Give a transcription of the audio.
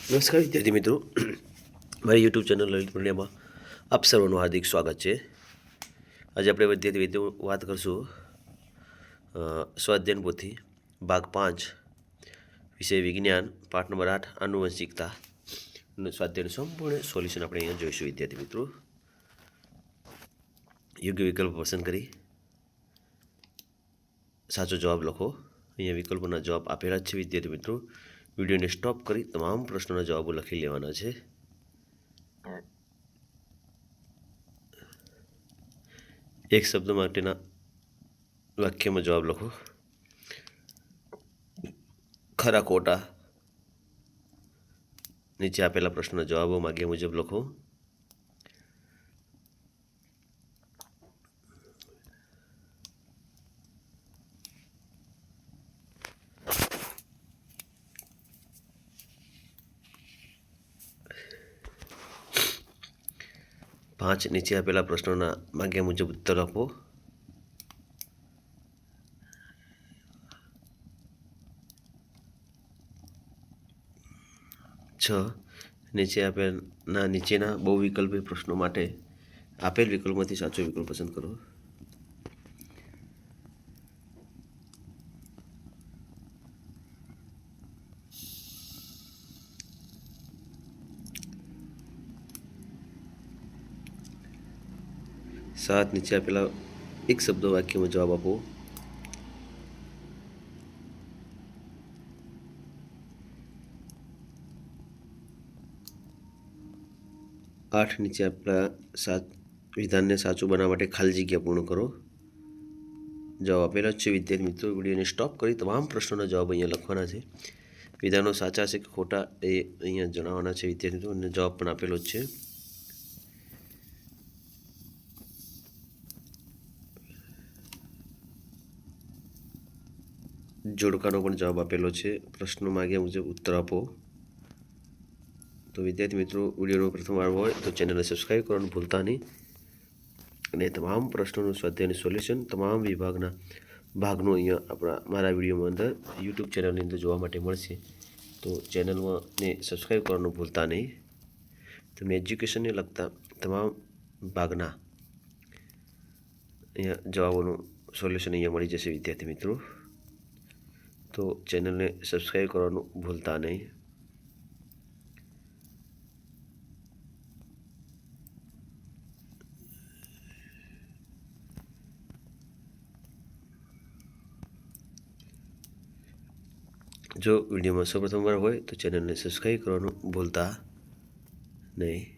નમસ્કાર વિદ્યાર્થી મિત્રો, મારી યુટ્યુબ ચેનલ લલિત પૂર્ણિયામાં આપ સર્વનું હાર્દિક સ્વાગત છે. આજે આપણે વિદ્યાર્થી મિત્રો વાત કરશું સ્વાધ્યાયન પોથી ભાગ 5 વિષય વિજ્ઞાન પાઠ નંબર 8 આનુવંશિકતા સ્વાધ્યાયનું સંપૂર્ણ સોલ્યુશન આપણે અહીંયા જોઈશું. વિદ્યાર્થી મિત્રો યોગ્ય વિકલ્પ પસંદ કરી સાચો જવાબ લખો. અહીંયા વિકલ્પોના જવાબ આપેલા જ છે. વિદ્યાર્થી મિત્રો વિડીયોને સ્ટોપ કરી તમામ પ્રશ્નોના જવાબો લખી લેવાના છે. એક શબ્દ માટેના વાક્યમાં જવાબ લખો. ખરા ખોટા નીચે આપેલા પ્રશ્નના જવાબો માગ્યા મુજબ લખો. પાંચ નીચે આપેલા પ્રશ્નોના માગ્યા મુજબ ઉત્તર આપો. છ નીચેના બહુવિકલ્પી પ્રશ્નો માટે આપેલ વિકલ્પમાંથી સાચો વિકલ્પ પસંદ કરો. સાત નીચે આપેલા એક શબ્દ વાક્યમાં જવાબ આપો. આઠ નીચે આપેલા વિધાનને સાચું બનાવવા માટે ખાલી જગ્યા પૂર્ણ કરો. જવાબ આપેલા જ છે. વિદ્યાર્થી મિત્રો વિડીયોને સ્ટોપ કરી તમામ પ્રશ્નોના જવાબ અહીંયા લખવાના છે. વિધાનો સાચા છે કે ખોટા એ અહીંયા જણાવવાના છે. વિદ્યાર્થી મિત્રો અને જવાબ પણ આપેલો જ છે. જોડકાનો પણ જવાબ આપેલો છે. પ્રશ્નો માગ્યા મુજબ ઉત્તર આપો. તો વિદ્યાર્થી મિત્રો વિડીયોનો પ્રથમવાર હોય તો ચેનલને સબસ્ક્રાઈબ કરવાનું ભૂલતા નહીં. અને તમામ પ્રશ્નોનું સ્વાધ્યાયનું સોલ્યુશન તમામ વિભાગના ભાગનું અહીંયા મારા વિડીયોમાં અંદર યુટ્યુબ ચેનલની અંદર જોવા માટે મળશે. તો ચેનલને સબસ્ક્રાઈબ કરવાનું ભૂલતા નહીં. તમે એજ્યુકેશનને લગતા તમામ ભાગના અહીંયા જવાબોનું સોલ્યુશન અહીંયા મળી જશે. વિદ્યાર્થી મિત્રો તો ચેનલને સબસ્ક્રાઈબ કરવાનું ભૂલતા નહીં. જો વિડીયોમાં સૌપ્રથમવાર હોય તો ચેનલને સબસ્ક્રાઈબ કરવાનું ભૂલતા નહીં.